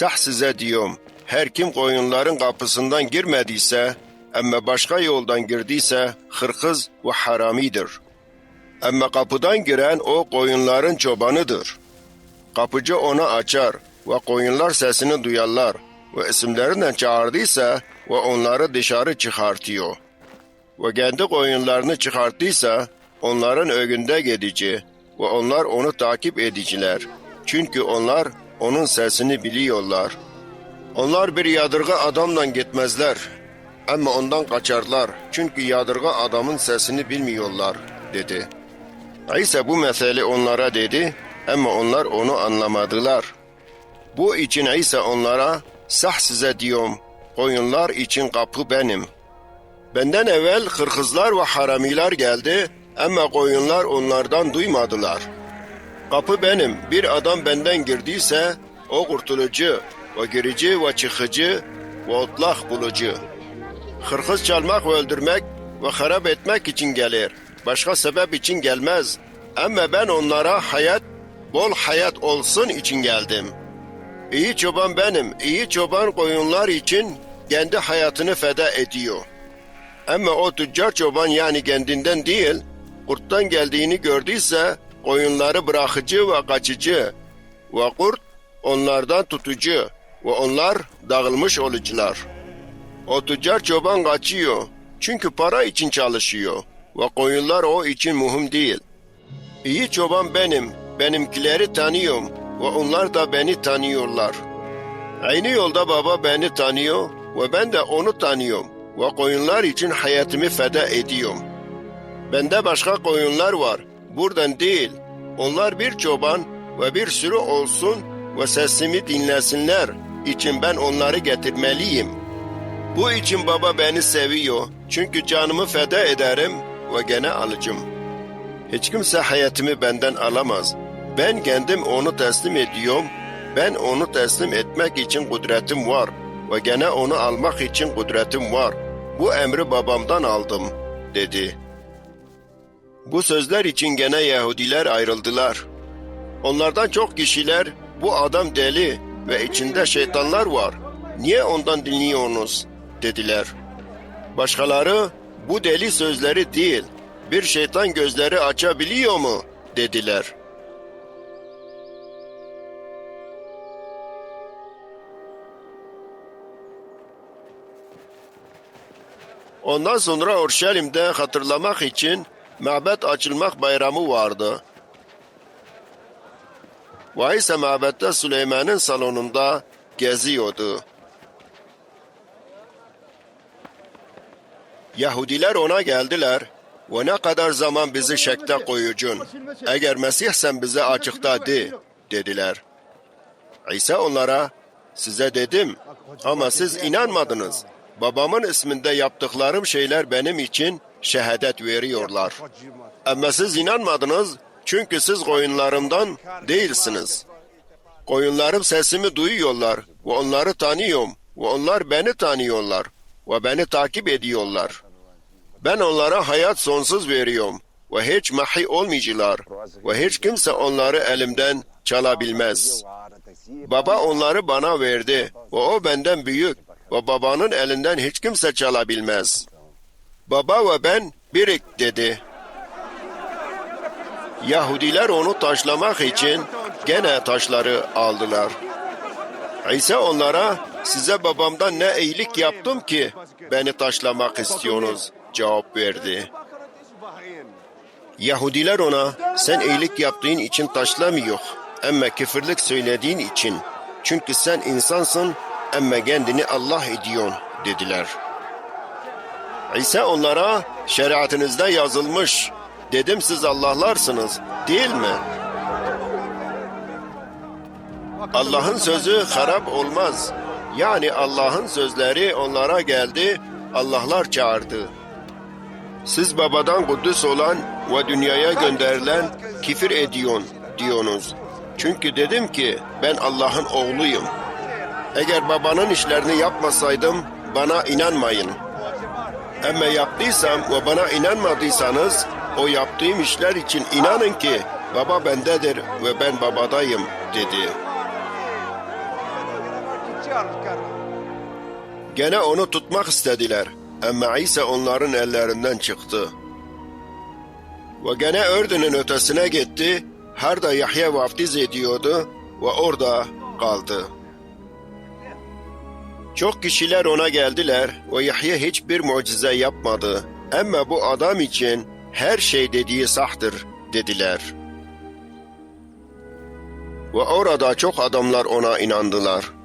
size diyorum, her kim koyunların kapısından girmediyse, ama başka yoldan girdiyse, hırkız ve haramidir. Ama kapıdan giren o koyunların çobanıdır. Kapıcı onu açar ve koyunlar sesini duyarlar ve isimlerinden çağırdıysa ve onları dışarı çıkartıyor. Ve kendi koyunlarını çıkarttıysa onların önünde gidici ve onlar onu takip ediciler. Çünkü onlar onun sesini biliyorlar. Onlar bir yadırga adamla gitmezler ama ondan kaçarlar. Çünkü yadırga adamın sesini bilmiyorlar dedi. İsa bu mesele onlara dedi ama onlar onu anlamadılar. Bu için İsa onlara size diyorum, koyunlar için kapı benim. Benden evvel hırkızlar ve haramiler geldi ama koyunlar onlardan duymadılar. Kapı benim, bir adam benden girdiyse o kurtulucu ve girici ve çıkıcı ve otlak bulucu. Hırkız çalmak ve öldürmek ve harap etmek için gelir. Başka sebep için gelmez. Ama ben onlara bol hayat olsun için geldim. İyi çoban benim, iyi çoban koyunlar için kendi hayatını feda ediyor. Ama o tüccar çoban yani kendinden değil, kurttan geldiğini gördüyse koyunları bırakıcı ve kaçıcı ve kurt onlardan tutucu ve onlar dağılmış olucular. O tüccar çoban kaçıyor çünkü para için çalışıyor ve koyunlar o için mühim değil. İyi çoban benim, benimkileri tanıyorum ve onlar da beni tanıyorlar. Aynı yolda baba beni tanıyor ve ben de onu tanıyorum ve koyunlar için hayatımı feda ediyorum. Bende başka koyunlar var, buradan değil. Onlar bir çoban ve bir sürü olsun ve sesimi dinlesinler için ben onları getirmeliyim. Bu için baba beni seviyor çünkü canımı feda ederim ve gene alacağım. Hiç kimse hayatımı benden alamaz. Ben kendim onu teslim ediyorum. Ben onu teslim etmek için kudretim var ve gene onu almak için kudretim var. Bu emri babamdan aldım, dedi. Bu sözler için gene Yahudiler ayrıldılar. Onlardan çok kişiler, bu adam deli ve içinde şeytanlar var. Niye ondan dinliyorsunuz, dediler. Başkaları, bu deli sözleri değil, bir şeytan gözleri açabiliyor mu, dediler. Ondan sonra Urşalim'de hatırlamak için mabet açılmak bayramı vardı. Ve ise mabette Süleyman'ın salonunda geziyordu. Yahudiler ona geldiler ve ne kadar zaman bizi şekte koyucun? Eğer Mesih sen bize açıkta de, dediler. İsa onlara, size dedim ama siz inanmadınız. Babamın isminde yaptıklarım şeyler benim için şehadet veriyorlar. Ama siz inanmadınız çünkü siz koyunlarımdan değilsiniz. Koyunlarım sesimi duyuyorlar ve onları tanıyorum ve onlar beni tanıyorlar ve beni takip ediyorlar. Ben onlara hayat sonsuz veriyorum ve hiç mahi olmayacaklar ve hiç kimse onları elimden çalabilmez. Baba onları bana verdi ve o benden büyük ve babanın elinden hiç kimse çalabilmez. Baba ve ben birik, dedi. Yahudiler onu taşlamak için gene taşları aldılar. İsa onlara, size babamdan ne iyilik yaptım ki beni taşlamak istiyorsunuz, cevap verdi. Yahudiler ona, sen iyilik yaptığın için taşlamıyor ama küfürlük söylediğin için. Çünkü sen insansın ama kendini Allah ediyorsun, dediler. İsa onlara, şeriatınızda yazılmış, dedim siz Allah'larsınız, değil mi? Allah'ın sözü harap olmaz. Yani Allah'ın sözleri onlara geldi, Allah'lar çağırdı. Siz babadan kudüs olan ve dünyaya gönderilen kifir diyorsunuz. Çünkü dedim ki ben Allah'ın oğluyum. Eğer babanın işlerini yapmasaydım bana inanmayın. Ama yaptıysam ve bana inanmadıysanız o yaptığım işler için inanın ki baba bendedir ve ben babadayım, dedi. Gene onu tutmak istediler. Ama İsa onların ellerinden çıktı. Ve gene Ürdün'ün ötesine gitti. Her da Yahya vaftiz ediyordu ve orada kaldı. Çok kişiler ona geldiler ve Yahya hiçbir mucize yapmadı. Ama bu adam için her şey dediği sahtır dediler. Ve orada çok adamlar ona inandılar.